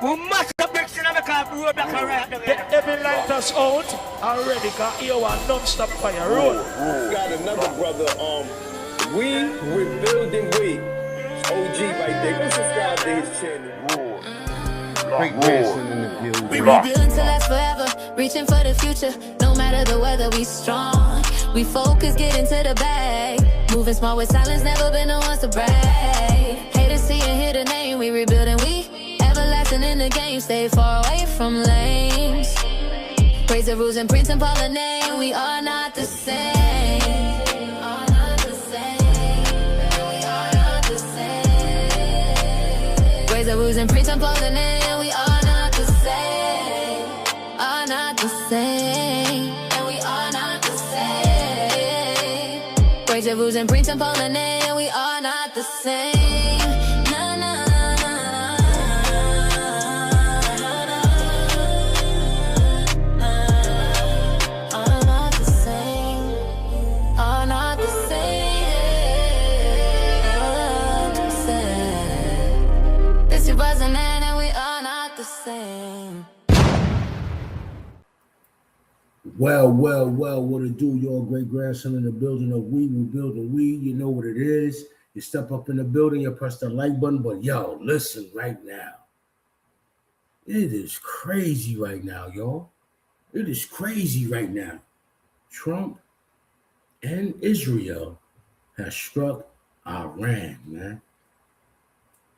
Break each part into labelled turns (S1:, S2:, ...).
S1: We must have bricks in the car, road back around.
S2: Every light us out already got here one non-stop fire road.
S3: Got another brother, we rebuilding we. OG right there. Go subscribe to his channel.
S4: Greatgrandsun in the building.
S5: We rebuilding to last forever, reaching for the future. No matter the weather, we strong. We focus, get into the bag. Moving smart with silence, never been the ones to brag. Haters see and hear the name, we rebuilding, we everlasting in the game. Stay far away from lanes. Praise the rules and Prince and Paul the name. We are not the same. Praise the rules and Prince and Paul the name. We are not the same. Are not the same. And we are not the same. Praise the rules and Prince and Paul the name. We are not the same. Na, na, na, na, na. Are not the same. Are not the same. Are not the same. This 2009 and we are not the same.
S6: Well, what it do? Your great grandson in the building of we building we. You know what it is. You step up in the building, you press the like button, but yo, listen right now. It is crazy right now, y'all. It is crazy right now. Trump and Israel has struck Iran, man.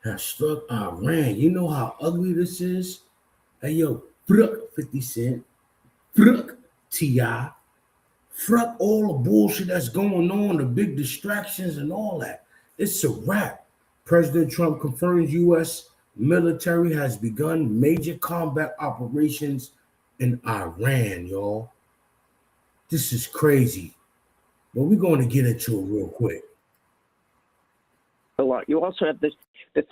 S6: Has struck Iran. You know how ugly this is? Hey, yo, 50 Cent, T.I., fuck all the bullshit that's going on, the big distractions and all that. It's a wrap. President Trump confirms U.S. military has begun major combat operations in Iran, y'all. This is crazy. But we're going to get into it real quick.
S7: A lot. You also have the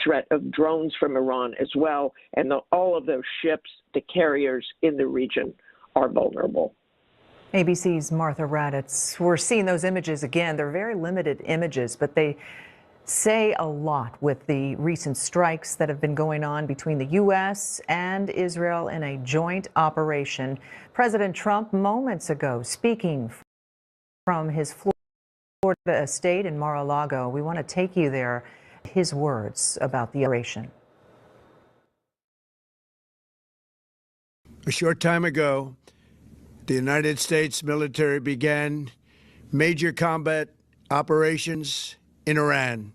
S7: threat of drones from Iran as well, and all of those ships, the carriers in the region, are vulnerable.
S8: ABC's Martha Raddatz. We're seeing those images again. They're very limited images, but they say a lot with the recent strikes that have been going on between the U.S. and Israel in a joint operation. President Trump moments ago speaking from his Florida estate in Mar-a-Lago. We want to take you there. His words about the operation.
S9: A short time ago, the United States military began major combat operations in Iran.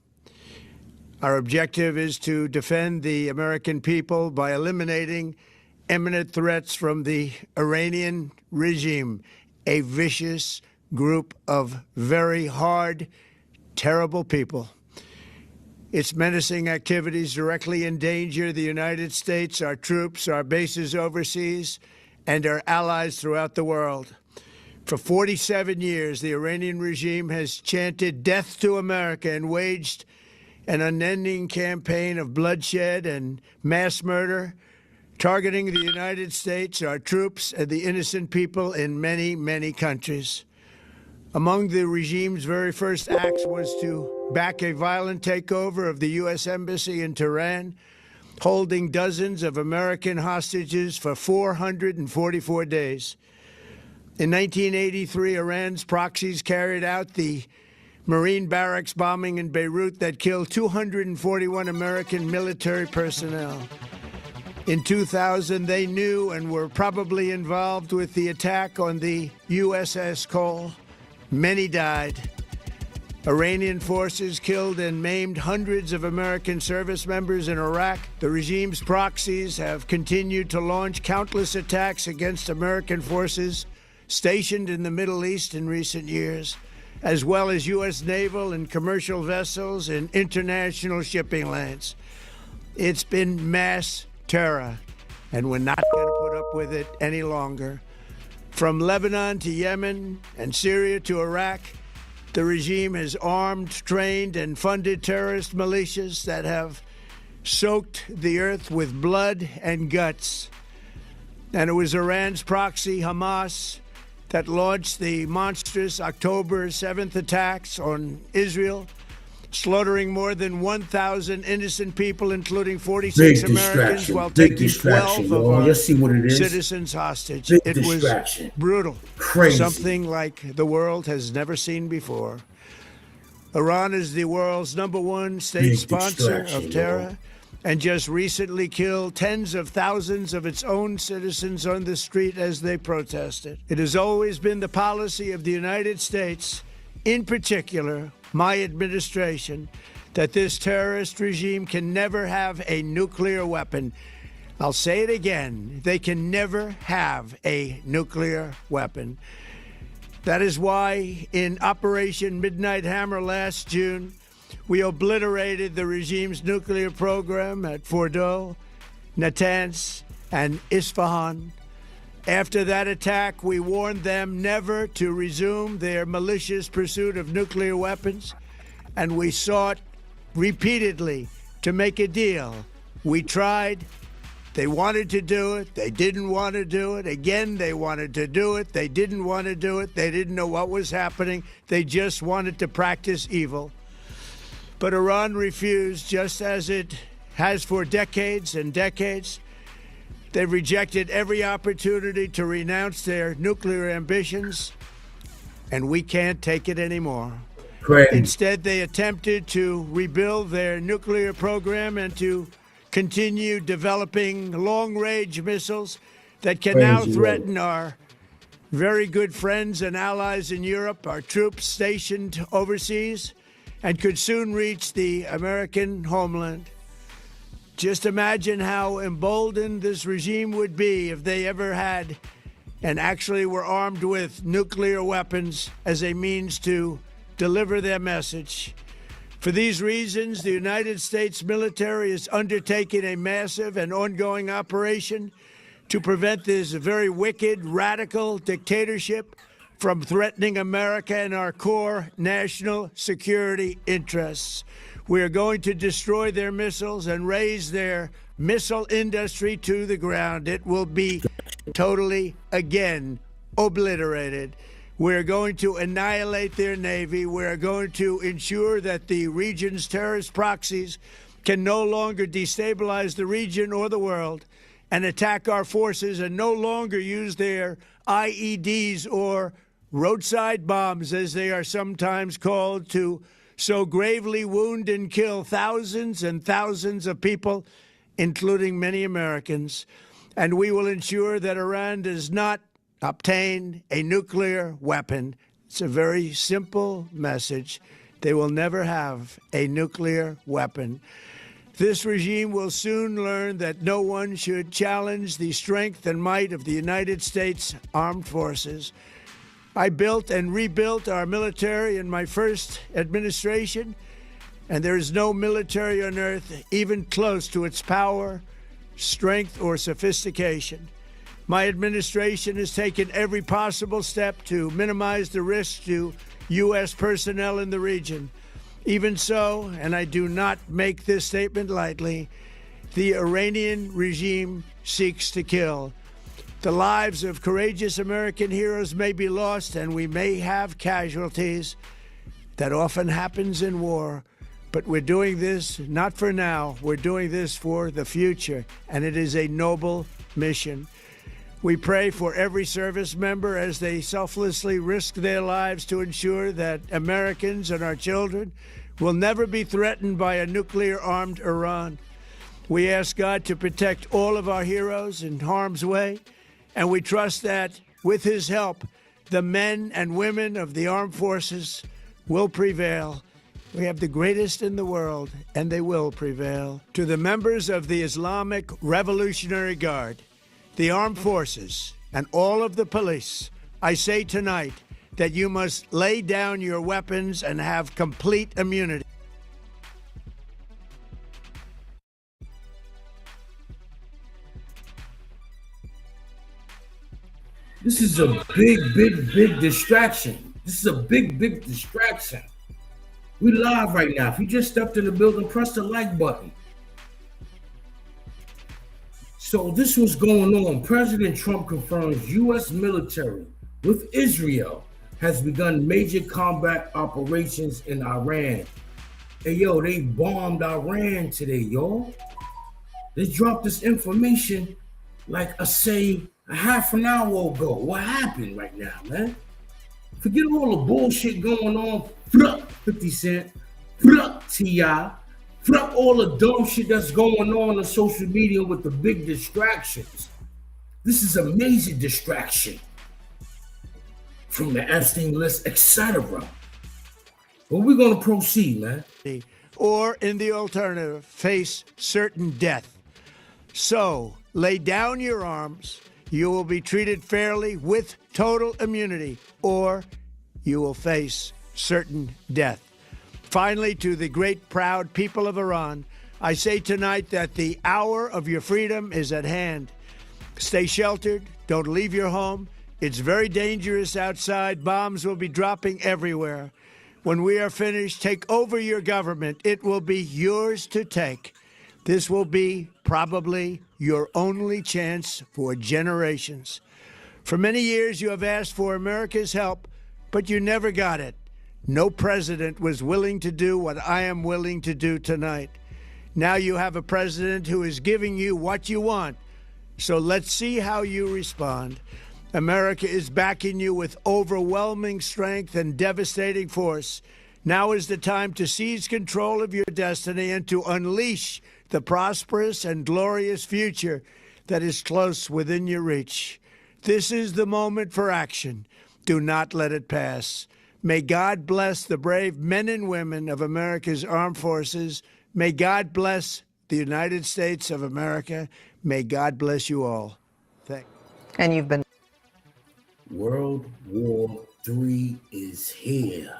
S9: Our objective is to defend the American people by eliminating imminent threats from the Iranian regime, a vicious group of very hard, terrible people. Its menacing activities directly endanger the United States, our troops, our bases overseas, and our allies throughout the world. For 47 years, the Iranian regime has chanted death to America and waged an unending campaign of bloodshed and mass murder, targeting the United States, our troops, and the innocent people in many, many countries. Among the regime's very first acts was to back a violent takeover of the U.S. Embassy in Tehran, holding dozens of American hostages for 444 days. In 1983, Iran's proxies carried out the Marine barracks bombing in Beirut that killed 241 American military personnel. In 2000, they knew and were probably involved with the attack on the USS Cole. Many died. Iranian forces killed and maimed hundreds of American service members in Iraq. The regime's proxies have continued to launch countless attacks against American forces stationed in the Middle East in recent years, as well as U.S. naval and commercial vessels and international shipping lanes. It's been mass terror, and we're not going to put up with it any longer. From Lebanon to Yemen and Syria to Iraq, the regime has armed, trained, and funded terrorist militias that have soaked the earth with blood and guts. And it was Iran's proxy, Hamas, that launched the monstrous October 7th attacks on Israel, slaughtering more than 1,000 innocent people, including 46
S6: Big
S9: Americans,
S6: distraction.
S9: while
S6: Big
S9: taking
S6: distraction,
S9: 12 of
S6: y'all.
S9: our
S6: You see what it is?
S9: citizens hostage.
S6: Big
S9: It
S6: distraction.
S9: was brutal.
S6: Crazy.
S9: Something like the world has never seen before. Iran is the world's #1 state
S6: Big
S9: sponsor
S6: distraction,
S9: of terror,
S6: y'all.
S9: and just recently killed tens of thousands of its own citizens on the street as they protested. It has always been the policy of the United States, in particular, my administration, that this terrorist regime can never have a nuclear weapon. I'll say it again. They can never have a nuclear weapon. That is why in Operation Midnight Hammer last June, we obliterated the regime's nuclear program at Fordow, Natanz, and Isfahan. After that attack, we warned them never to resume their malicious pursuit of nuclear weapons, and we sought repeatedly to make a deal. We tried. They wanted to do it. They didn't want to do it. Again, they wanted to do it. They didn't want to do it. They didn't know what was happening. They just wanted to practice evil. But Iran refused, just as it has for decades and decades. They've rejected every opportunity to renounce their nuclear ambitions, and we can't take it anymore.
S6: Crazy.
S9: Instead, they attempted to rebuild their nuclear program and to continue developing long-range missiles that can now threaten our very good friends and allies in Europe, our troops stationed overseas, and could soon reach the American homeland. Just imagine how emboldened this regime would be if they ever had and actually were armed with nuclear weapons as a means to deliver their message. For these reasons, the United States military is undertaking a massive and ongoing operation to prevent this very wicked, radical dictatorship from threatening America and our core national security interests. We are going to destroy their missiles and raise their missile industry to the ground. It will be totally, again, obliterated. We're going to annihilate their Navy. We're going to ensure that the region's terrorist proxies can no longer destabilize the region or the world and attack our forces and no longer use their IEDs or roadside bombs, as they are sometimes called, to so gravely wound and kill thousands and thousands of people, including many Americans. And we will ensure that Iran does not obtain a nuclear weapon. It's a very simple message. They will never have a nuclear weapon. This regime will soon learn that no one should challenge the strength and might of the United States Armed Forces. I built and rebuilt our military in my first administration, and there is no military on earth even close to its power, strength, or sophistication. My administration has taken every possible step to minimize the risk to U.S. personnel in the region. Even so, and I do not make this statement lightly, the Iranian regime seeks to kill. The lives of courageous American heroes may be lost, and we may have casualties. That often happens in war. But we're doing this not for now. We're doing this for the future, and it is a noble mission. We pray for every service member as they selflessly risk their lives to ensure that Americans and our children will never be threatened by a nuclear-armed Iran. We ask God to protect all of our heroes in harm's way, and we trust that, with his help, the men and women of the armed forces will prevail. We have the greatest in the world, and they will prevail. To the members of the Islamic Revolutionary Guard, the armed forces, and all of the police, I say tonight that you must lay down your weapons and have complete immunity.
S6: This is a big distraction. This is a big distraction. We live right now. If you just stepped in the building, press the like button. So this was going on. President Trump confirms U.S. military with Israel has begun major combat operations in Iran. Hey, yo, they bombed Iran today, y'all. They dropped this information like, say, a half an hour ago. What happened right now, man? Forget all the bullshit going on. Fuck 50 Cent. Fuck T.I. Fuck all the dumb shit that's going on social media with the big distractions. This is a major distraction from the Epstein list, etc. But we're going to proceed, man.
S9: Or, in the alternative, face certain death. So, lay down your arms. You will be treated fairly with total immunity, or you will face certain death. Finally, to the great, proud people of Iran, I say tonight that the hour of your freedom is at hand. Stay sheltered. Don't leave your home. It's very dangerous outside. Bombs will be dropping everywhere. When we are finished, take over your government. It will be yours to take. This will be probably your only chance for generations. For many years, you have asked for America's help, but you never got it. No president was willing to do what I am willing to do tonight. Now you have a president who is giving you what you want. So let's see how you respond. America is backing you with overwhelming strength and devastating force. Now is the time to seize control of your destiny and to unleash the prosperous and glorious future that is close within your reach. This is the moment for action. Do not let it pass. May God bless the brave men and women of America's armed forces. May God bless the United States of America. May God bless you all. Thank you.
S8: And you've been...
S6: World War III is here.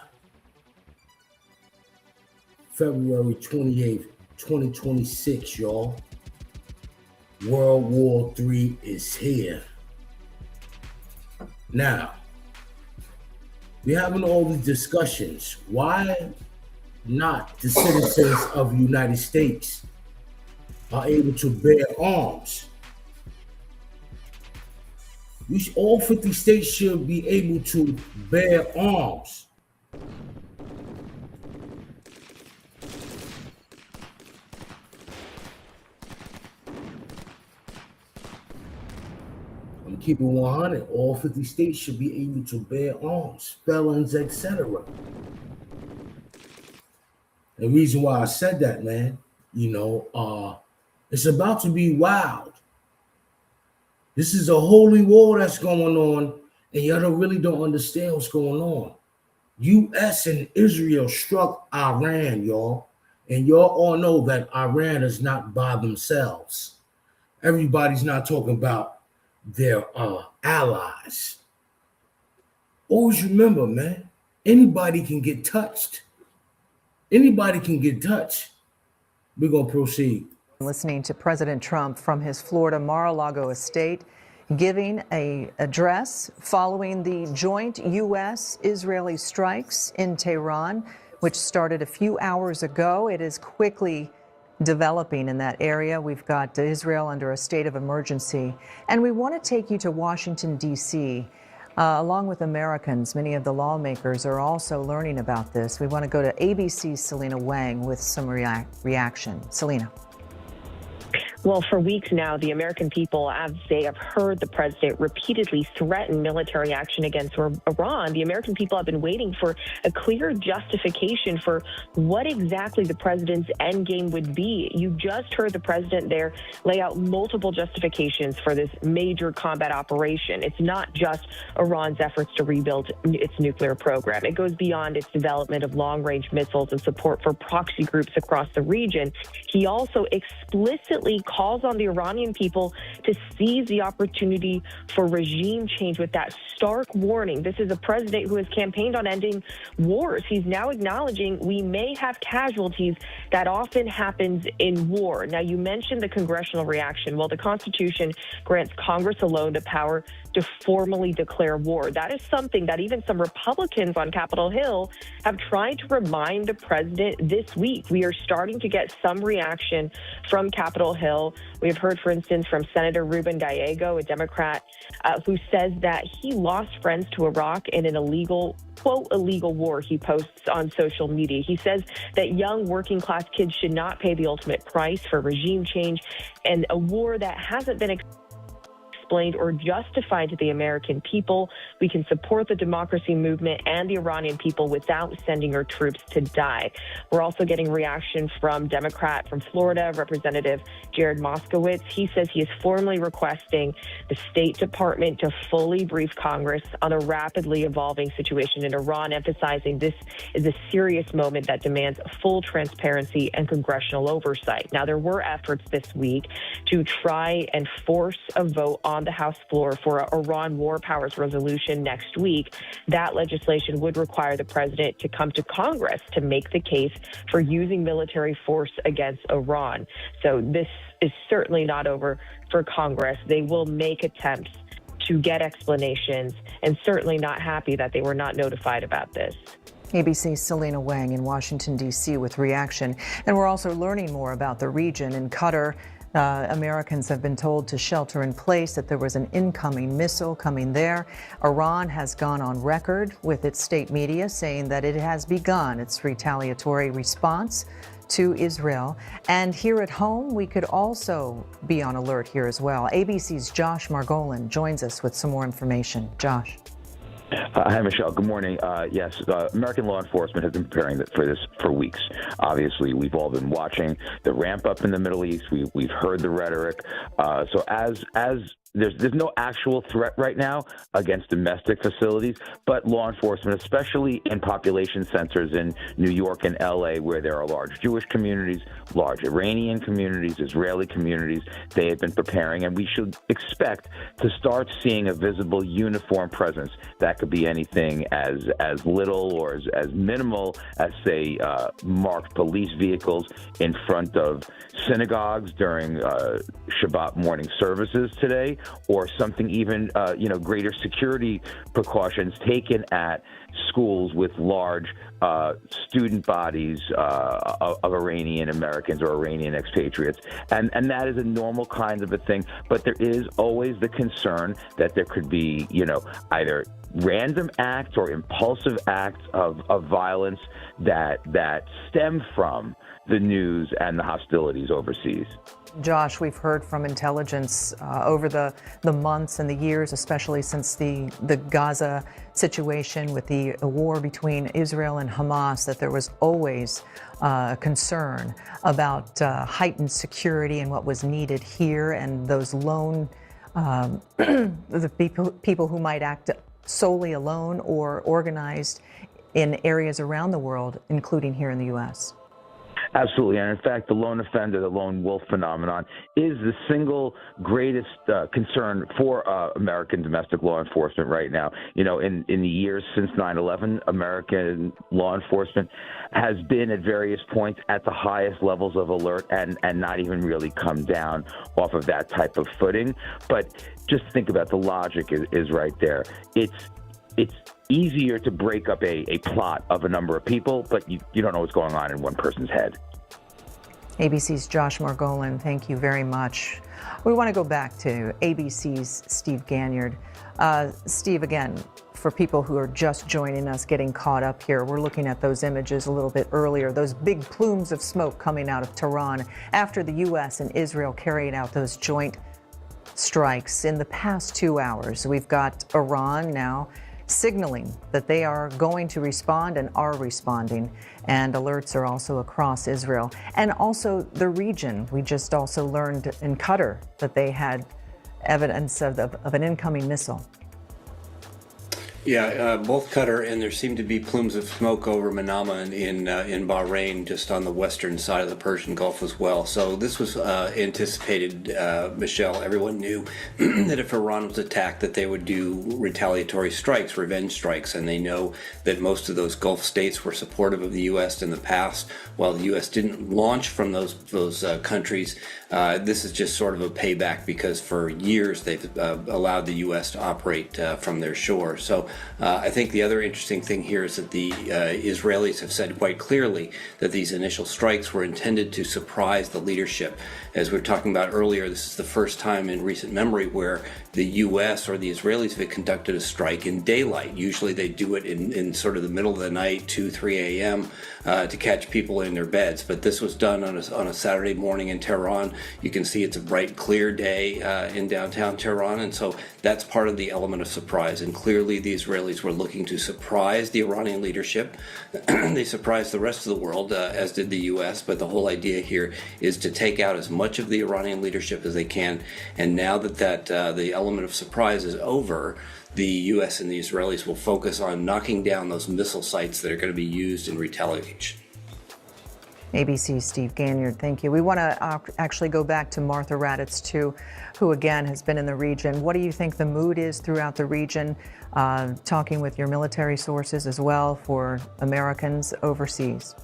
S6: February 28th, 2026, y'all. World War III is here. Now, we're having all these discussions. Why not the citizens of the United States are able to bear arms? All 50 states should be able to bear arms. I'm keeping 100. All 50 states should be able to bear arms, felons, etc. The reason why I said that, man, it's about to be wild. This is a holy war that's going on, and y'all really don't understand what's going on. U.S. and Israel struck Iran, y'all. And y'all all know that Iran is not by themselves. Everybody's not talking about their allies. Always remember, man, anybody can get touched. Anybody can get touched. We're going to proceed.
S8: Listening to President Trump from his Florida Mar-a-Lago estate, giving an address following the joint U.S.-Israeli strikes in Tehran, which started a few hours ago. It is quickly developing in that area. We've got Israel under a state of emergency. And we want to take you to Washington, D.C., along with Americans. Many of the lawmakers are also learning about this. We want to go to ABC's Selena Wang with some reaction. Selena.
S10: Well, for weeks now, the American people, as they have heard the president repeatedly threaten military action against Iran, the American people have been waiting for a clear justification for what exactly the president's endgame would be. You just heard the president there lay out multiple justifications for this major combat operation. It's not just Iran's efforts to rebuild its nuclear program. It goes beyond its development of long-range missiles and support for proxy groups across the region. He also explicitly calls on the Iranian people to seize the opportunity for regime change with that stark warning. This is a president who has campaigned on ending wars. He's now acknowledging we may have casualties. That often happens in war. Now, you mentioned the congressional reaction. Well, the Constitution grants Congress alone the power to formally declare war. That is something that even some Republicans on Capitol Hill have tried to remind the president this week. We are starting to get some reaction from Capitol Hill. We have heard, for instance, from Senator Senator Ruben Gallego, a Democrat, who says that he lost friends to Iraq in an illegal, quote, illegal war he posts on social media. He says that young working class kids should not pay the ultimate price for regime change and a war that hasn't been explained or justified to the American people. We can support the democracy movement and the Iranian people without sending our troops to die. We're also getting reaction from Democrat from Florida, Representative Jared Moskowitz. He says he is formally requesting the State Department to fully brief Congress on a rapidly evolving situation in Iran, emphasizing this is a serious moment that demands full transparency and congressional oversight. Now, there were efforts this week to try and force a vote on the House floor for an Iran war powers resolution next week. That legislation would require the president to come to Congress to make the case for using military force against Iran. So this is certainly not over for Congress. They will make attempts to get explanations, and certainly not happy that they were not notified about this.
S8: ABC's Selena Wang in Washington, D.C. with reaction. And we're also learning more about the region. In Qatar, Americans have been told to shelter in place, that there was an incoming missile coming there. Iran has gone on record with its state media saying that it has begun its retaliatory response to Israel. And here at home, we could also be on alert here as well. ABC's Josh Margolin joins us with some more information. Josh.
S11: Hi, Michelle. Good morning. Yes, American law enforcement has been preparing for this for weeks. Obviously, we've all been watching the ramp up in the Middle East. We've heard the rhetoric. So as there's no actual threat right now against domestic facilities, but law enforcement, especially in population centers in New York and LA, where there are large Jewish communities, large Iranian communities, Israeli communities, they have been preparing, and we should expect to start seeing a visible uniform presence. That could be anything as little or as minimal as, say, marked police vehicles in front of synagogues during Shabbat morning services today, or something even, greater security precautions taken at schools with large student bodies of Iranian Americans or Iranian expatriates. And that is a normal kind of a thing. But there is always the concern that there could be, either random acts or impulsive acts of violence that stem from the news and the hostilities overseas.
S8: Josh, we've heard from intelligence over the months and the years, especially since the Gaza situation with the war between Israel and Hamas, that there was always concern about heightened security and what was needed here, and those lone the people who might act solely alone or organized in areas around the world, including here in the U.S.
S11: Absolutely. And in fact, the lone offender, the lone wolf phenomenon is the single greatest concern for American domestic law enforcement right now. In the years since 9/11, American law enforcement has been at various points at the highest levels of alert and not even really come down off of that type of footing. But just think about the logic is right there. It's easier to break up a plot of a number of people, but you don't know what's going on in one person's head.
S8: ABC's Josh Margolin, thank you very much. We want to go back to ABC's Steve Ganyard. Steve, again, for people who are just joining us, getting caught up here, we're looking at those images a little bit earlier, those big plumes of smoke coming out of Tehran after the U.S. and Israel carried out those joint strikes in the past 2 hours. We've got Iran now signaling that they are going to respond and are responding, and alerts are also across Israel and also the region. We just also learned in Qatar that they had evidence of an incoming missile.
S12: Yeah, both Qatar, and there seem to be plumes of smoke over Manama in Bahrain, just on the western side of the Persian Gulf as well. So this was anticipated, Michelle. Everyone knew that if Iran was attacked, that they would do retaliatory strikes, revenge strikes, and they know that most of those Gulf states were supportive of the U.S. in the past. While the U.S. didn't launch from those countries, this is just sort of a payback because for years they've allowed the U.S. to operate from their shore. So I think the other interesting thing here is that the Israelis have said quite clearly that these initial strikes were intended to surprise the leadership. As we were talking about earlier, this is the first time in recent memory where the U.S. or the Israelis have conducted a strike in daylight. Usually they do it in sort of the middle of the night, 2, 3 a.m., to catch people in their beds. But this was done on a Saturday morning in Tehran. You can see it's a bright, clear day in downtown Tehran, and so that's part of the element of surprise. And clearly the Israelis were looking to surprise the Iranian leadership. They surprised the rest of the world, as did the U.S., but the whole idea here is to take out as much of the Iranian leadership as they can. And now that the element of surprise is over, the U.S. and the Israelis will focus on knocking down those missile sites that are going to be used in retaliation.
S8: ABC's Steve Ganyard, thank you. We want to actually go back to Martha Raddatz, too, who again has been in the region. What do you think the mood is throughout the region, talking with your military sources as well for Americans overseas?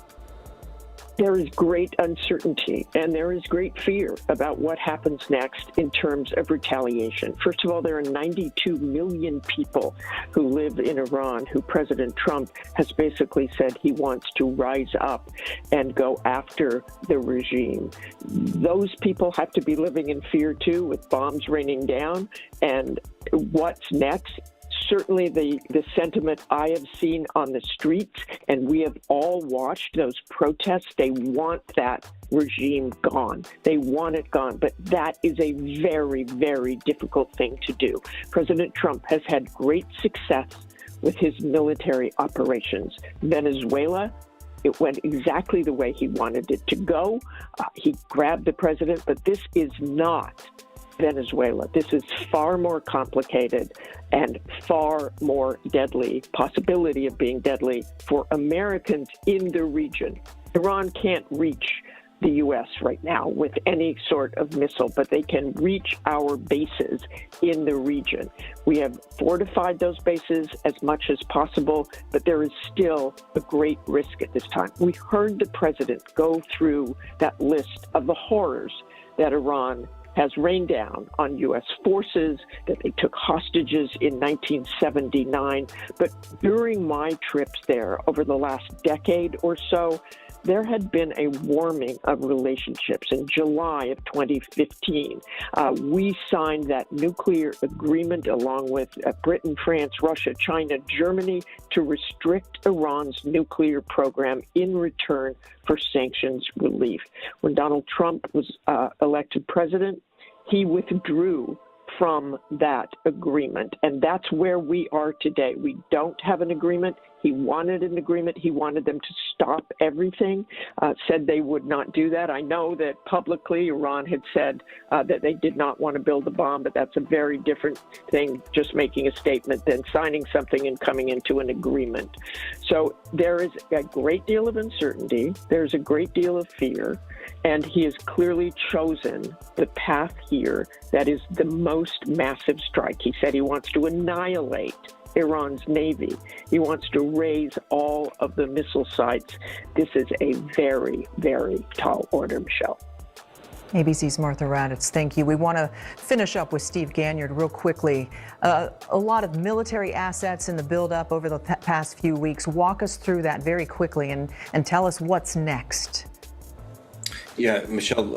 S7: There is great uncertainty and there is great fear about what happens next in terms of retaliation. First of all, there are 92 million people who live in Iran who President Trump has basically said he wants to rise up and go after the regime. Those people have to be living in fear too, with bombs raining down. And what's next? Certainly the sentiment I have seen on the streets, and we have all watched those protests, they want that regime gone. They want it gone, but that is a very, very difficult thing to do. President Trump has had great success with his military operations. Venezuela, it went exactly the way he wanted it to go. He grabbed the president, but this is not Venezuela. This is far more complicated and far more deadly, possibility of being deadly for Americans in the region. Iran can't reach the U.S. right now with any sort of missile, but they can reach our bases in the region. We have fortified those bases as much as possible, but there is still a great risk at this time. We heard the president go through that list of the horrors that Iran has rained down on U.S. forces, that they took hostages in 1979. But during my trips there over the last decade or so, there had been a warming of relationships. In July of 2015, we signed that nuclear agreement along with Britain, France, Russia, China, Germany to restrict Iran's nuclear program in return for sanctions relief. When Donald Trump was elected president, he withdrew from that agreement. And that's where we are today. We don't have an agreement. He wanted an agreement. He wanted them to stop everything, said they would not do that. I know that publicly Iran had said that they did not want to build a bomb, but that's a very different thing, just making a statement than signing something and coming into an agreement. So there is a great deal of uncertainty. There's a great deal of fear. And he has clearly chosen the path here that is the most massive strike. He said he wants to annihilate Iran's Navy. He wants to raise all of the missile sites. This is a very, very tall order, Michelle.
S8: ABC's Martha Raddatz, thank you. We want to finish up with Steve Ganyard real quickly. A lot of military assets in the buildup over the past few weeks. Walk us through that very quickly and tell us what's next.
S12: Yeah, Michelle,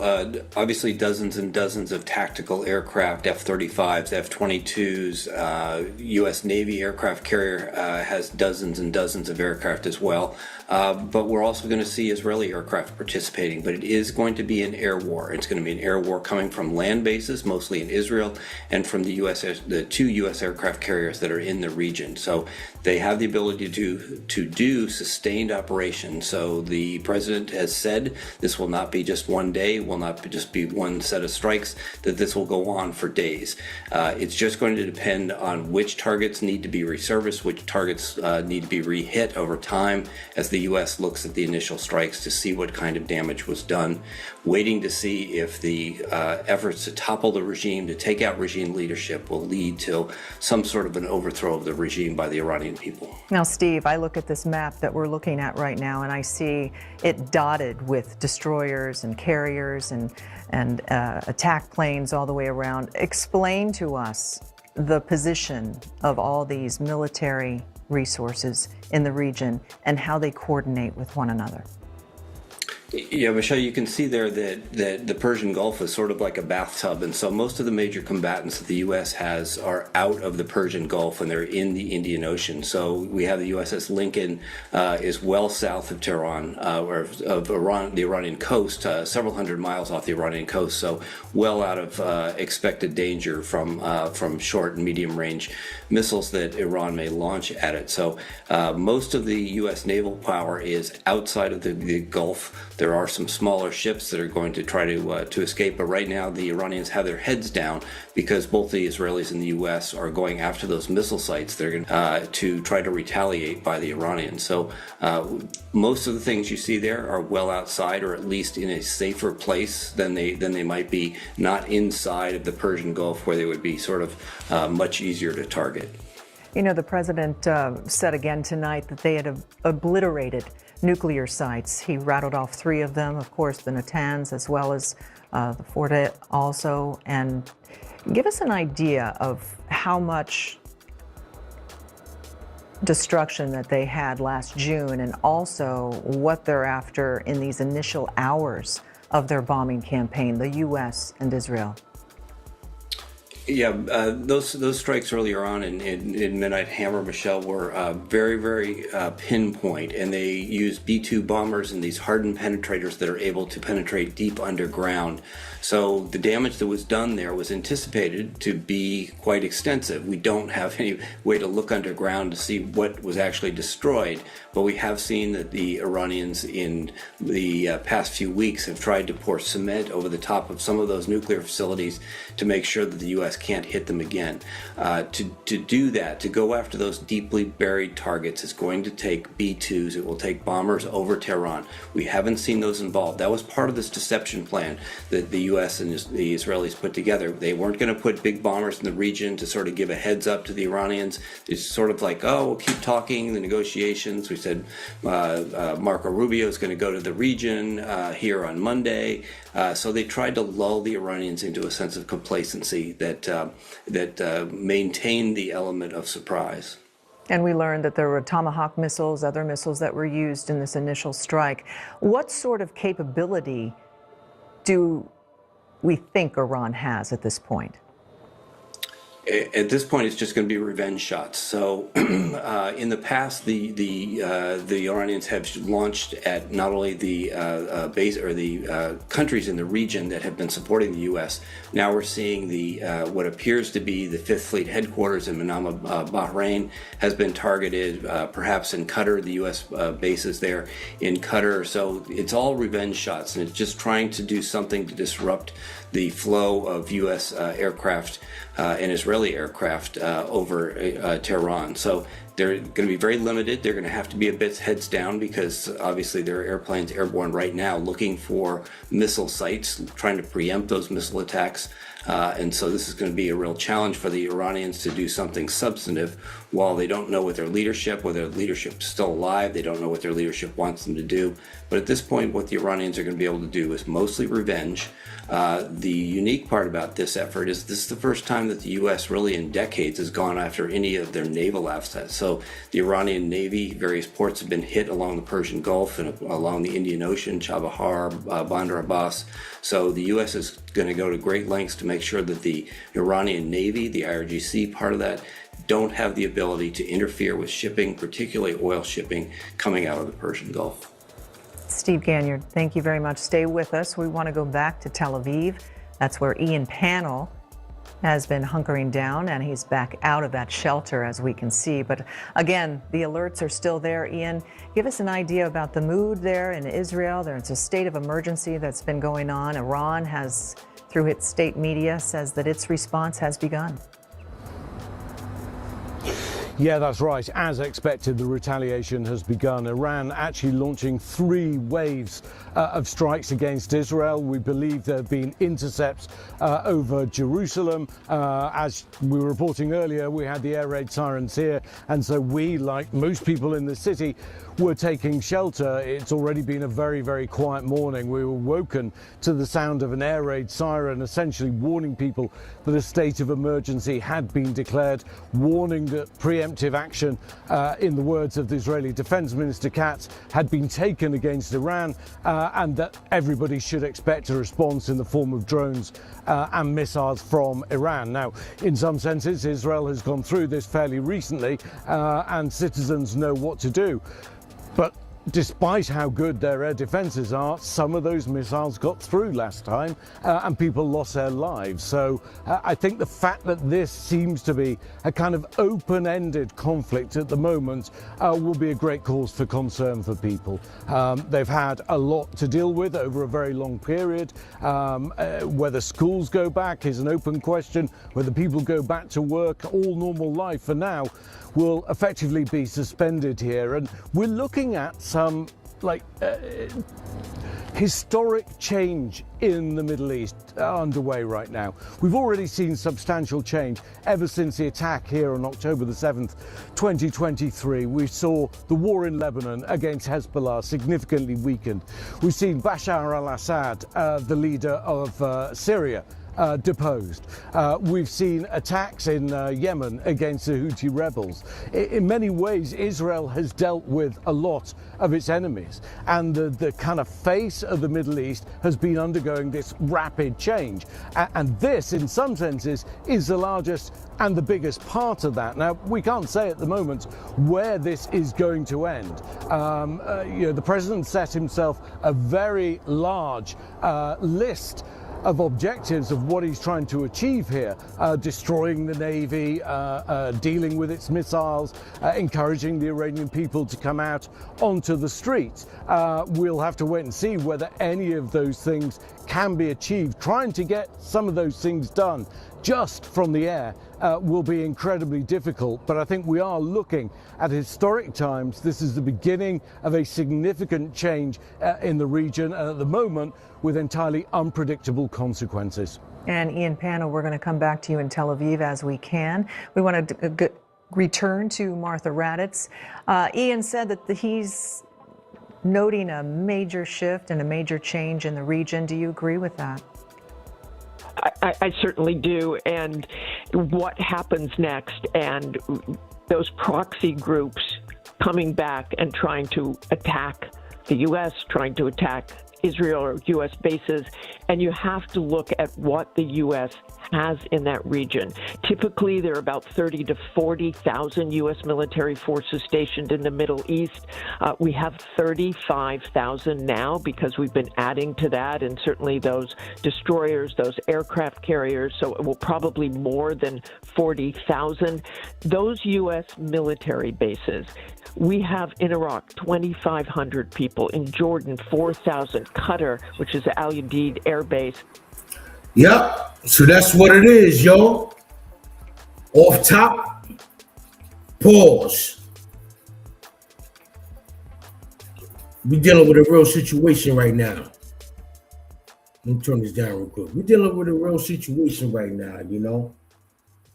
S12: obviously dozens and dozens of tactical aircraft, F-35s, F-22s, U.S. Navy aircraft carrier has dozens and dozens of aircraft as well. But we're also going to see Israeli aircraft participating, but it is going to be an air war. It's going to be an air war coming from land bases, mostly in Israel, and from the two U.S. aircraft carriers that are in the region. So they have the ability to do sustained operations. So the president has said this will not be just one day, will not just be one set of strikes, that this will go on for days. It's just going to depend on which targets need to be resurfaced, which targets need to be re-hit over time as the U.S. looks at the initial strikes to see what kind of damage was done, waiting to see if the efforts to topple the regime, to take out regime leadership, will lead to some sort of an overthrow of the regime by the Iranian people.
S8: Now, Steve, I look at this map that we're looking at right now, and I see it dotted with destroyers and carriers and attack planes all the way around. Explain to us the position of all these military resources in the region and how they coordinate with one another?
S12: Yeah, Michelle, you can see there that the Persian Gulf is sort of like a bathtub, and so most of the major combatants that the U.S. has are out of the Persian Gulf and they're in the Indian Ocean. So we have the USS Lincoln is well south of Tehran, or of Iran, the Iranian coast, several hundred miles off the Iranian coast, so well out of expected danger from short and medium range missiles that Iran may launch at it. So most of the U.S. naval power is outside of the Gulf. There are some smaller ships that are going to try to escape, but right now the Iranians have their heads down because both the Israelis and the U.S. are going after those missile sites. They're going to try to retaliate by the Iranians. So most of the things you see there are well outside, or at least in a safer place than they might be, not inside of the Persian Gulf, where they would be sort of much easier to target.
S8: You know, the president said again tonight that they had obliterated nuclear sites. He rattled off 3 of them, of course, the Natanz, as well as the Fordow also. And give us an idea of how much destruction that they had last June, and also what they're after in these initial hours of their bombing campaign, the U.S. and Israel.
S12: Yeah, those strikes earlier on in Midnight Hammer, Michelle, were very, very pinpoint, and they used B-2 bombers and these hardened penetrators that are able to penetrate deep underground. So the damage that was done there was anticipated to be quite extensive. We don't have any way to look underground to see what was actually destroyed, but we have seen that the Iranians in the past few weeks have tried to pour cement over the top of some of those nuclear facilities to make sure that the U.S. can't hit them again. To do that, to go after those deeply buried targets, is going to take B-2s. It will take bombers over Tehran. We haven't seen those involved. That was part of this deception plan that the U.S. and the Israelis put together. They weren't going to put big bombers in the region to sort of give a heads up to the Iranians. It's sort of like, oh, we'll keep talking, the negotiations. We said Marco Rubio is going to go to the region here on Monday. So they tried to lull the Iranians into a sense of complacency that maintained the element of surprise.
S8: And we learned that there were Tomahawk missiles, other missiles that were used in this initial strike. What sort of capability do we think Iran has at this point?
S12: At this point, it's just going to be revenge shots. So, in the past, the Iranians have launched at not only the base or the countries in the region that have been supporting the U.S. Now we're seeing the what appears to be the Fifth Fleet headquarters in Manama, Bahrain, has been targeted. Perhaps in Qatar, the U.S. bases there in Qatar. So it's all revenge shots, and it's just trying to do something to disrupt the flow of U.S. aircraft and Israeli aircraft over Tehran. So they're going to be very limited. They're going to have to be a bit heads down because obviously there are airplanes airborne right now looking for missile sites, trying to preempt those missile attacks. And so this is going to be a real challenge for the Iranians to do something substantive while they don't know what their leadership, whether their leadership is still alive, they don't know what their leadership wants them to do. But at this point, what the Iranians are going to be able to do is mostly revenge. The unique part about this effort is this is the first time that the U.S. really in decades has gone after any of their naval assets. So the Iranian Navy, various ports have been hit along the Persian Gulf and along the Indian Ocean, Chabahar, Bandar Abbas. So the U.S. is going to go to great lengths to make sure that the Iranian Navy, the IRGC part of that, don't have the ability to interfere with shipping, particularly oil shipping, coming out of the Persian Gulf.
S8: Steve Ganyard, thank you very much. Stay with us. We want to go back to Tel Aviv. That's where Ian Pannell has been hunkering down, and he's back out of that shelter, as we can see. But again, the alerts are still there. Ian, give us an idea about the mood there in Israel. There's a state of emergency that's been going on. Iran has, through its state media, says that its response has begun.
S13: Yeah, that's right. As expected, the retaliation has begun. Iran actually launching 3 waves of strikes against Israel. We believe there have been intercepts over Jerusalem. As we were reporting earlier, we had the air raid sirens here, and so we, like most people in the city, were taking shelter. It's already been a very, very quiet morning. We were woken to the sound of an air raid siren, essentially warning people that a state of emergency had been declared, warning that preemptive action, in the words of the Israeli Defense Minister Katz, had been taken against Iran, and that everybody should expect a response in the form of drones and missiles from Iran. Now, in some senses, Israel has gone through this fairly recently, and citizens know what to do. But despite how good their air defences are, some of those missiles got through last time, and people lost their lives. So I think the fact that this seems to be a kind of open-ended conflict at the moment will be a great cause for concern for people. They've had a lot to deal with over a very long period. Whether schools go back is an open question. Whether people go back to work, all normal life for now will effectively be suspended here. And we're looking at some historic change in the Middle East underway right now. We've already seen substantial change ever since the attack here on October the 7th, 2023. We saw the war in Lebanon against Hezbollah significantly weakened. We've seen Bashar al-Assad, the leader of Syria, deposed. We've seen attacks in Yemen against the Houthi rebels. In many ways, Israel has dealt with a lot of its enemies, and the kind of face of the Middle East has been undergoing this rapid change. And this, in some senses, is the largest and the biggest part of that. Now, we can't say at the moment where this is going to end. The president set himself a very large list of objectives of what he's trying to achieve here, destroying the Navy, dealing with its missiles, encouraging the Iranian people to come out onto the streets. We'll have to wait and see whether any of those things can be achieved. Trying to get some of those things done just from the air will be incredibly difficult, but I think we are looking at historic times. This is the beginning of a significant change in the region, and at the moment with entirely unpredictable consequences.
S8: And Ian Pano, we're going to come back to you in Tel Aviv as we can. We want to return to Martha Raddatz. Ian said that he's noting a major shift and a major change in the region. Do you agree with that?
S7: I certainly do. And what happens next, and those proxy groups coming back and trying to attack the U.S., trying to attack Israel or U.S. bases, and you have to look at what the U.S. has in that region. Typically, there are about 30 to 40,000 U.S. military forces stationed in the Middle East. We have 35,000 now because we've been adding to that, and certainly those destroyers, those aircraft carriers, so it will probably more than 40,000. Those U.S. military bases, we have in Iraq 2,500 people, in Jordan 4,000, Qatar, which is the Al Udeid Air Base.
S6: Yep, so that's what it is, yo. Off top, pause. We're dealing with a real situation right now. Let me turn this down real quick. We're dealing with a real situation right now, you know.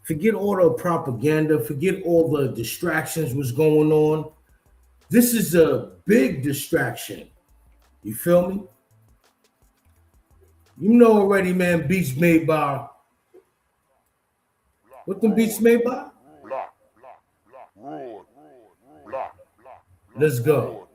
S6: Forget all the propaganda, forget all the distractions what's going on. This is a big distraction. You feel me? You know already, man, beats made by... What the beats made by? Let's go.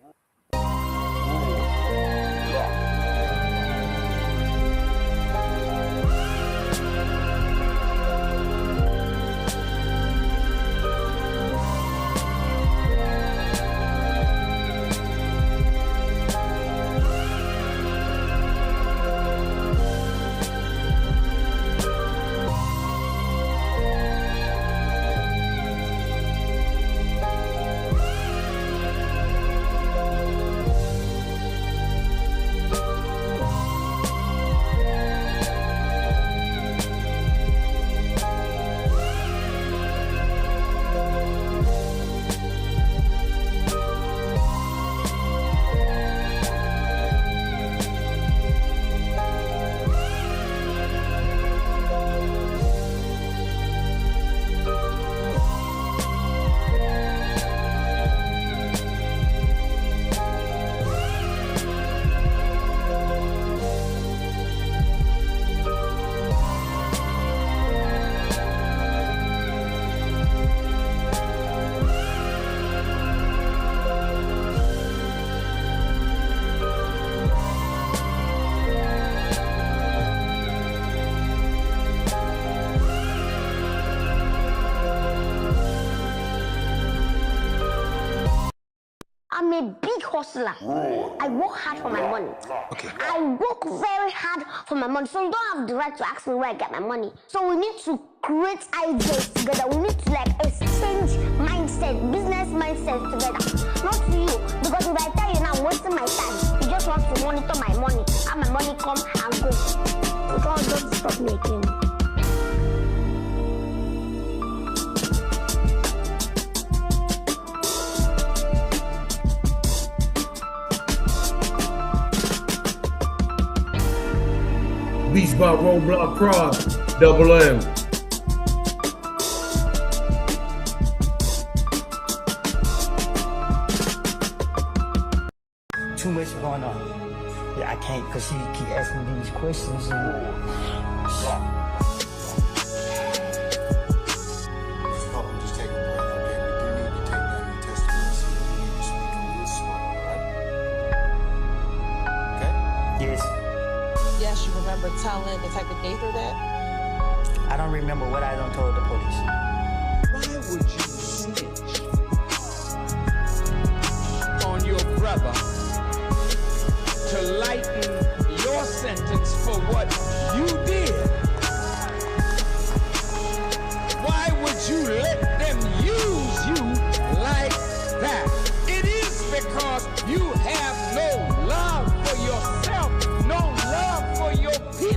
S14: I'm a big hustler. I work hard for my money.
S15: Okay.
S14: I work very hard for my money. So you don't have the right to ask me where I get my money. So we need to create ideas together. We need to like exchange mindset, business mindset together. Not to you. Because if I tell you now I'm wasting my time, you just want to monitor my money. Have my money come and go. So don't stop me again.
S6: Beats by Roadblock Cross, Double M.
S1: Too much going on. Yeah, I can't because she keep asking me these questions.
S16: Telling Detective Gaither that?
S1: I don't remember what I done told the police.
S17: Why would you snitch on your brother to lighten your sentence for what you did? Why would you let them use you like that? It is because you have no love for yourself, no love for your people.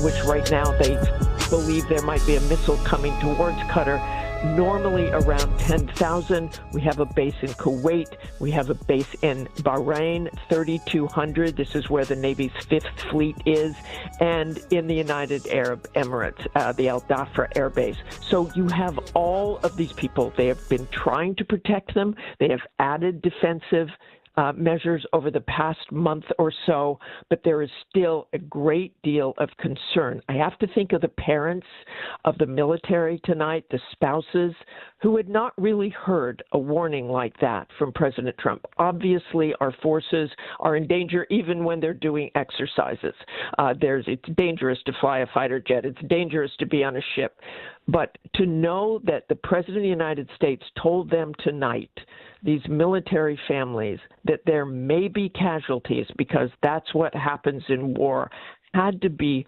S7: Which right now they believe there might be a missile coming towards Qatar. Normally around 10,000. We have a base in Kuwait. We have a base in Bahrain, 3,200. This is where the Navy's 5th Fleet is. And in the United Arab Emirates, the Al Dhafra Air Base. So you have all of these people. They have been trying to protect them. They have added defensive measures over the past month or so, but there is still a great deal of concern. I have to think of the parents of the military tonight, the spouses, who had not really heard a warning like that from President Trump. Obviously, our forces are in danger even when they're doing exercises. It's dangerous to fly a fighter jet. It's dangerous to be on a ship. But to know that the President of the United States told them tonight, these military families, that there may be casualties because that's what happens in war, had to be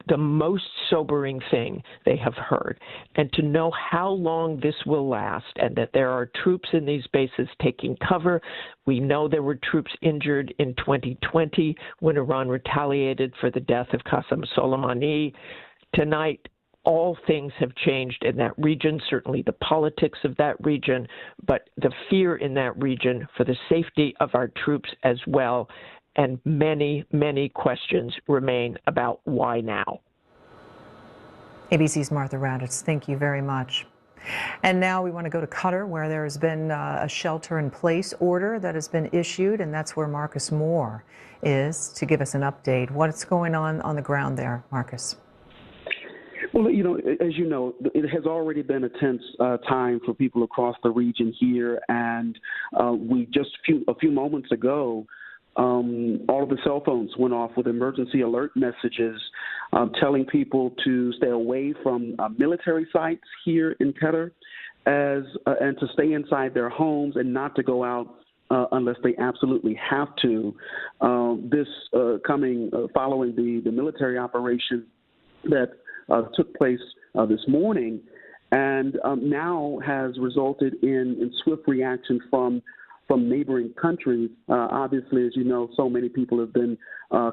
S7: the most sobering thing they have heard. And to know how long this will last and that there are troops in these bases taking cover. We know there were troops injured in 2020 when Iran retaliated for the death of Qasem Soleimani. Tonight, all things have changed in that region, certainly the politics of that region, but the fear in that region for the safety of our troops as well. And many, many questions remain about why now.
S8: ABC's Martha Raddatz, thank you very much. And now we want to go to Qatar, where there has been a shelter-in-place order that has been issued, and that's where Marcus Moore is to give us an update. What's going on the ground there, Marcus?
S18: Well, you know, as you know, it has already been a tense time for people across the region here, and we just a few moments ago, all of the cell phones went off with emergency alert messages telling people to stay away from military sites here in Qatar, and to stay inside their homes and not to go out unless they absolutely have to. This following the military operation that took place this morning, and now has resulted in swift reaction from neighboring countries. Obviously, as you know, so many people have been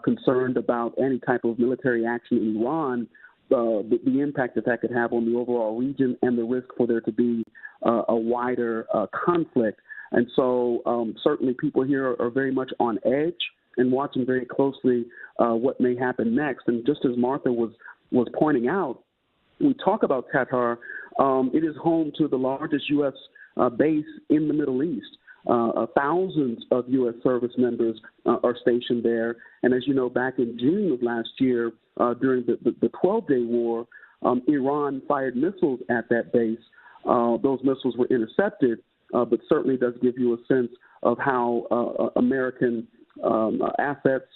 S18: concerned about any type of military action in Iran, the impact that could have on the overall region, and the risk for there to be a wider conflict. And so certainly people here are very much on edge and watching very closely what may happen next. And just as Martha was pointing out, we talk about Qatar. It is home to the largest U.S. base in the Middle East. Thousands of U.S. service members are stationed there. And as you know, back in June of last year, during the 12-day war, Iran fired missiles at that base. Those missiles were intercepted, but certainly does give you a sense of how American assets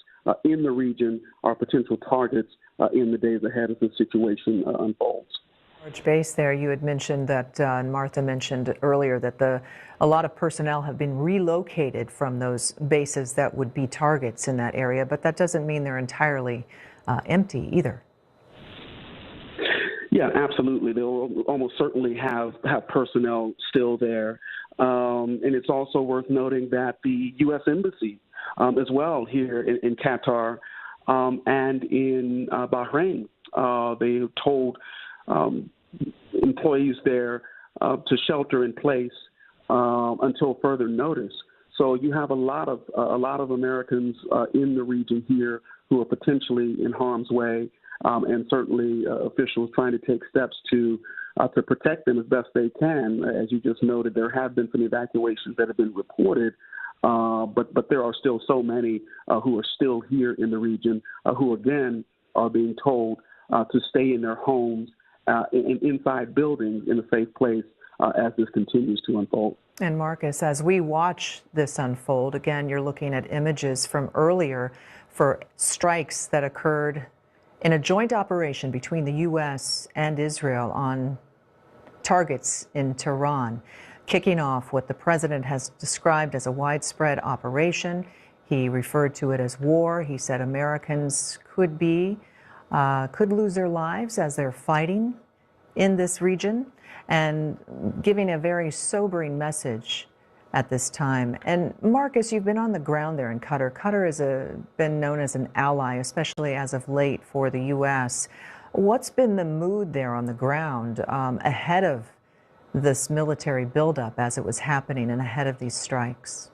S18: in the region are potential targets in the days ahead as the situation unfolds.
S8: Large base there. You had mentioned that, and Martha mentioned earlier that a lot of personnel have been relocated from those bases that would be targets in that area, but that doesn't mean they're entirely empty either.
S18: Yeah, absolutely. They'll almost certainly have personnel still there. And it's also worth noting that the U.S. Embassy as well here in Qatar and in Bahrain, they told employees there to shelter in place until further notice. So you have a lot of Americans in the region here who are potentially in harm's way, and certainly officials trying to take steps to protect them as best they can. As you just noted, there have been some evacuations that have been reported, but there are still so many who are still here in the region who, again, are being told to stay in their homes and inside buildings in a safe place as this continues to unfold.
S8: And Marcus, as we watch this unfold, again, you're looking at images from earlier for strikes that occurred in a joint operation between the U.S. and Israel on targets in Tehran, kicking off what the president has described as a widespread operation. He referred to it as war. He said Americans could lose their lives as they're fighting in this region, and giving a very sobering message at this time. And Marcus, you've been on the ground there in Qatar. Qatar has been known as an ally, especially as of late, for the U.S. What's been the mood there on the ground ahead of this military buildup as it was happening and ahead of these strikes?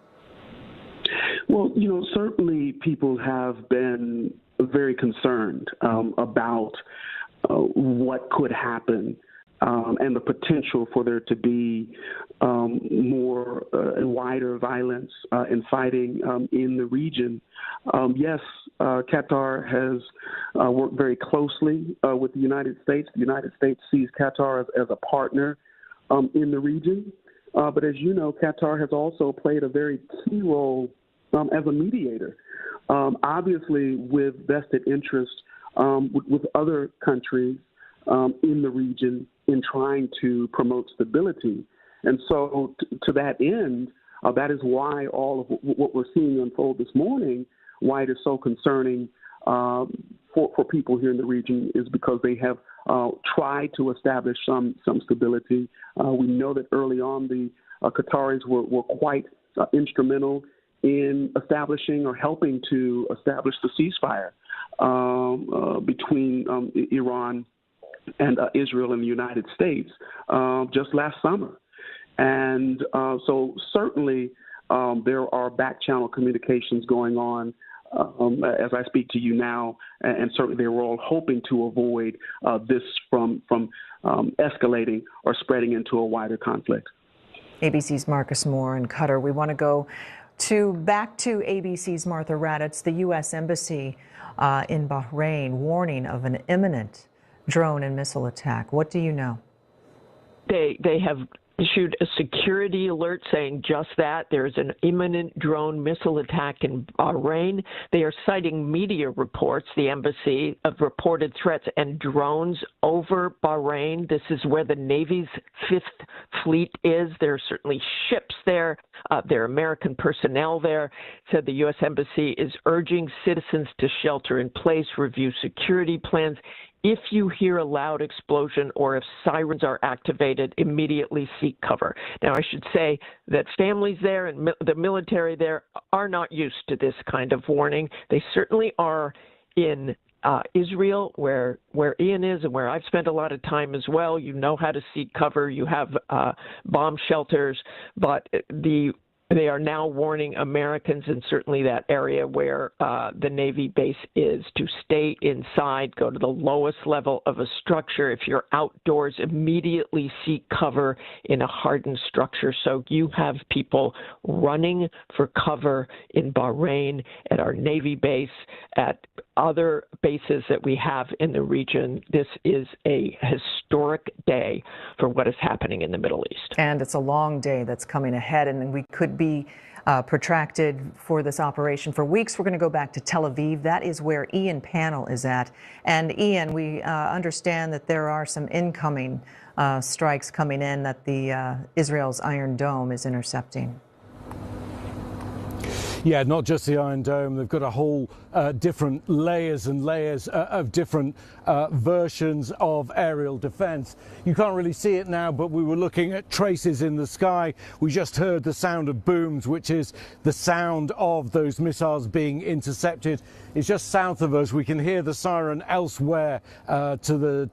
S18: Well, certainly people have been very concerned about what could happen and the potential for there to be more and wider violence and fighting in the region. Yes, Qatar has worked very closely with the United States. The United States sees Qatar as a partner in the region. But as you know, Qatar has also played a very key role as a mediator, obviously with vested interest with other countries in the region in trying to promote stability. And so to that end, that is why all of what we're seeing unfold this morning, why it is so concerning for people here in the region, is because they have tried to establish some stability. We know that early on the Qataris were quite instrumental in establishing or helping to establish the ceasefire between Iran and Israel and the United States just last summer. And so certainly there are back-channel communications going on as I speak to you now, and certainly they were all hoping to avoid this from escalating or spreading into a wider conflict.
S8: ABC's Marcus Moore in Qatar. We want to go back to ABC's Martha Raddatz, the U.S. Embassy in Bahrain, warning of an imminent drone and missile attack. What do you know?
S7: They have issued a security alert saying just that. There's an imminent drone missile attack in Bahrain. They are citing media reports, the embassy, of reported threats and drones over Bahrain. This is where the Navy's Fifth Fleet is. There are certainly ships there. There are American personnel there. Said the U.S. Embassy is urging citizens to shelter in place, review security plans. If you hear a loud explosion or if sirens are activated, immediately seek cover. Now, I should say that families there and the military there are not used to this kind of warning. They certainly are in Israel, where Ian is and where I've spent a lot of time as well. You know how to seek cover. You have bomb shelters. But the They are now warning Americans in certainly that area where the Navy base is to stay inside, go to the lowest level of a structure. If you're outdoors, immediately seek cover in a hardened structure. So you have people running for cover in Bahrain, at our Navy base, at other bases that we have in the region. This is a historic day for what is happening in the Middle East.
S8: And it's a long day that's coming ahead, and we could be protracted for this operation for weeks. We're going to go back to Tel Aviv. That is where Ian Panel is at. And Ian, we understand that there are some incoming strikes coming in that the Israel's Iron Dome is intercepting.
S13: Yeah, not just the Iron Dome. They've got a whole different layers and layers of different versions of aerial defense. You can't really see it now, but we were looking at traces in the sky. We just heard the sound of booms, which is the sound of those missiles being intercepted. It's just south of us. We can hear the siren elsewhere actually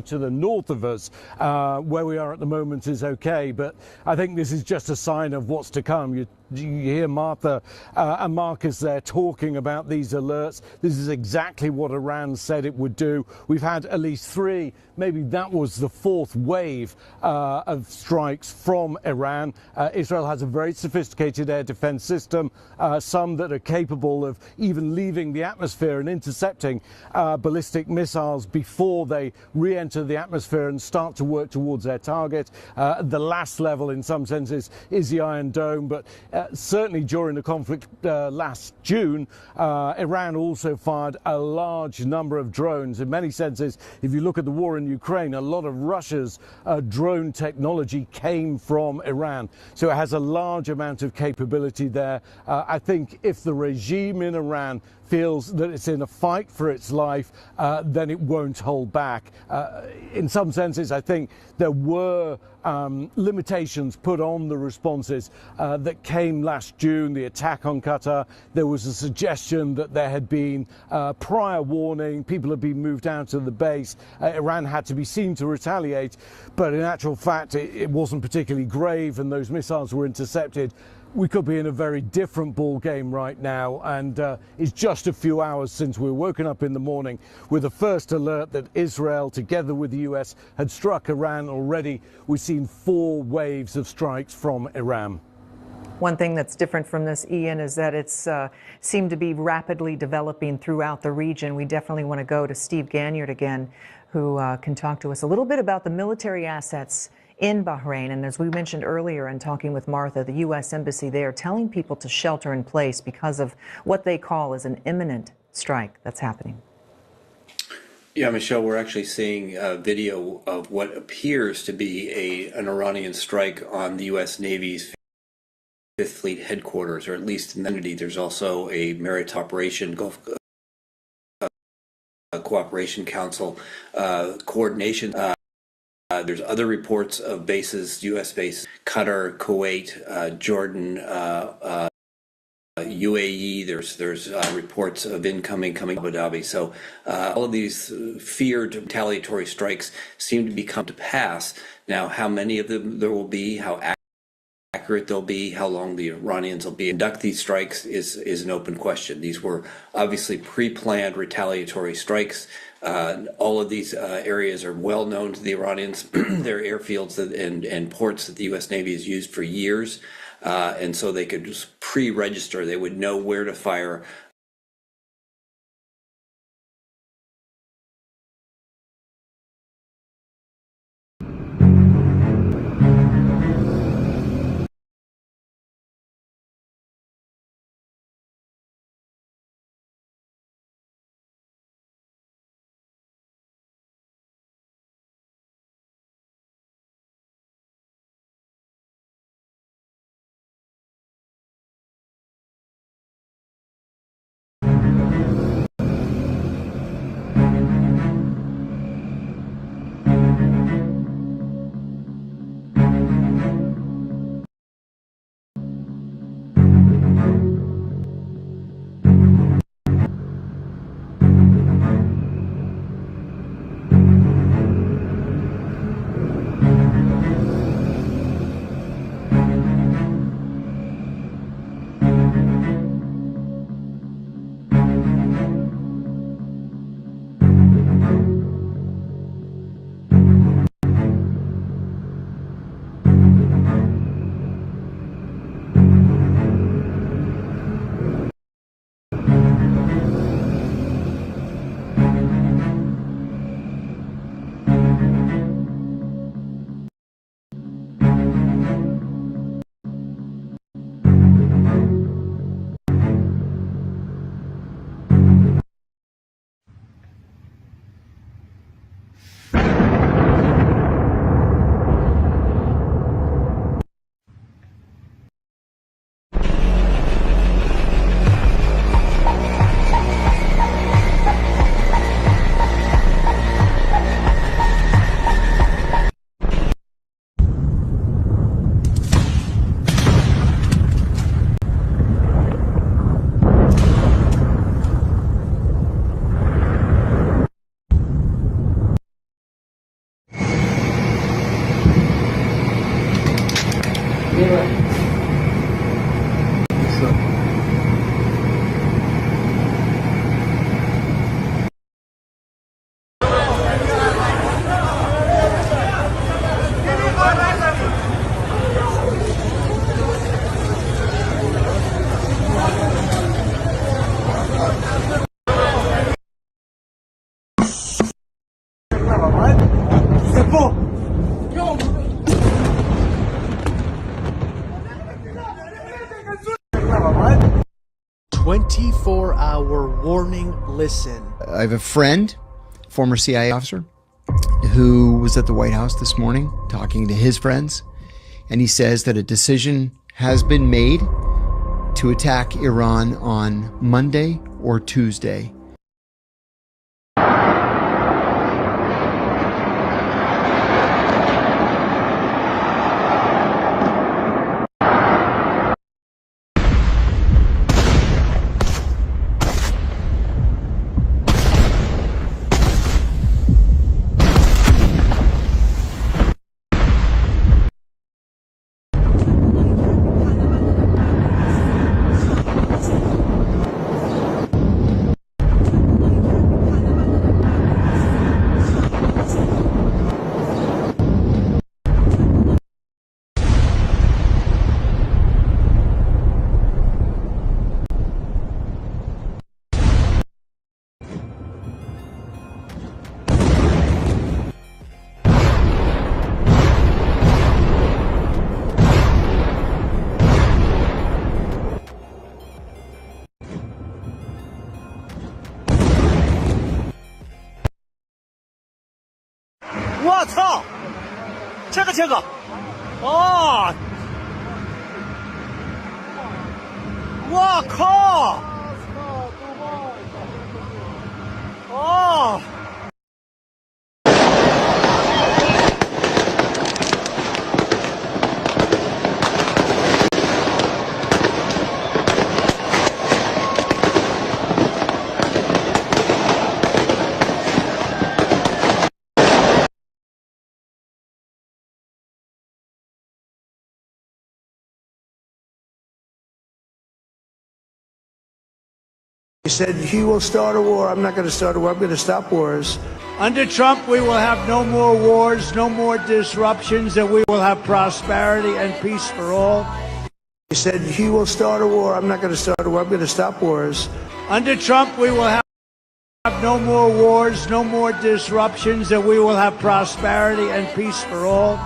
S13: to the north of us. Where we are at the moment is okay, but I think this is just a sign of what's to come. You hear Martha and Marcus there talking about these alerts. This is exactly what Iran said it would do. We've had at least 3, maybe that was the 4th wave of strikes from Iran. Israel has a very sophisticated air defense system, some that are capable of even leaving the atmosphere and intercepting ballistic missiles before they re-enter the atmosphere and start to work towards their target. The last level in some senses is the Iron Dome, but certainly during the conflict last June, Iran also fired a large number of drones. In many senses, if you look at the war in Ukraine, a lot of Russia's drone technology came from Iran. So it has a large amount of capability there. I think if the regime in Iran feels that it's in a fight for its life, then it won't hold back. In some senses, I think there were limitations put on the responses that came last June, the attack on Qatar. There was a suggestion that there had been prior warning, people had been moved out of the base. Iran had to be seen to retaliate, but in actual fact, it wasn't particularly grave, and those missiles were intercepted. We could be in a very different ball game right now, and it's just a few hours since we were woken up in the morning with the first alert that Israel, together with the US, had struck Iran already. We've seen 4 waves of strikes from Iran.
S8: One thing that's different from this, Ian, is that it's seemed to be rapidly developing throughout the region. We definitely want to go to Steve Ganyard again, who can talk to us a little bit about the military assets in Bahrain. And as we mentioned earlier in talking with Martha, the U.S. Embassy there telling people to shelter in place because of what they call as an imminent strike that's happening.
S12: Yeah, Michelle, we're actually seeing a video of what appears to be an Iranian strike on the U.S. Navy's 5th Fleet headquarters, or at least in the entity. There's also a Maritime Operation Gulf Cooperation Council coordination. There's other reports of bases, U.S. bases, Qatar, Kuwait, Jordan, UAE. There's reports of incoming coming Abu Dhabi. So all of these feared retaliatory strikes seem to be come to pass. Now, how many of them there will be, how accurate they'll be, how long the Iranians will conduct these strikes is an open question. These were obviously pre-planned retaliatory strikes. All of these areas are well known to the Iranians. They're airfields and ports that the U.S. Navy has used for years, and so they could just pre-register. They would know where to fire
S15: 24-hour warning listen.
S19: I have a friend, former CIA officer, who was at the White House this morning talking to his friends, and he says that a decision has been made to attack Iran on Monday or Tuesday.
S9: He said, he will start a war. I'm not going to start a war. I'm going to stop wars. Under Trump, we will have no more wars, no more disruptions, and we will have prosperity and peace for all. He said, he will start a war. I'm not going to start a war. I'm going to stop wars. Under Trump, we will have no more wars, no more disruptions, and we will have prosperity and peace for all.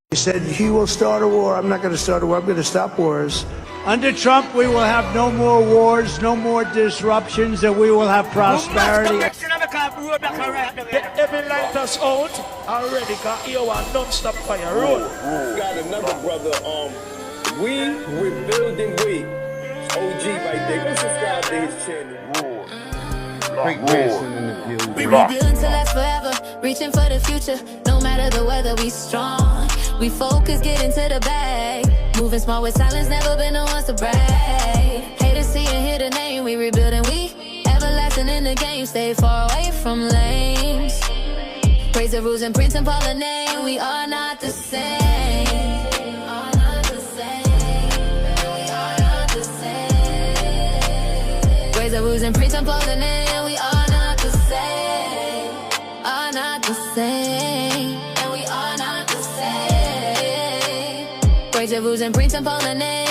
S9: He said, he will start a war. I'm not going to start a war. I'm going to stop wars. Under Trump, we will have no more wars, no more disruptions, and we will have prosperity.
S2: Every light us out already got here one non-stop fire. Roll.
S3: Got another brother, we building we. OG right there. Go subscribe to his channel.
S4: Greatgrandsun in the building.
S5: We building to last forever, reaching for the future. No matter the weather, we strong. We focus, get into the bag. Moving small with silence, never been the ones to brag. Haters see and hear the name, we rebuilding, we everlasting in the game. Stay far away from lanes. Praise the rules and Prince and Paul the name. We are not the same. Praise the rules and Prince and Paul the name. We are not the same. Are not the same. And we are not the same. Praise the rules and Prince and Paul the name.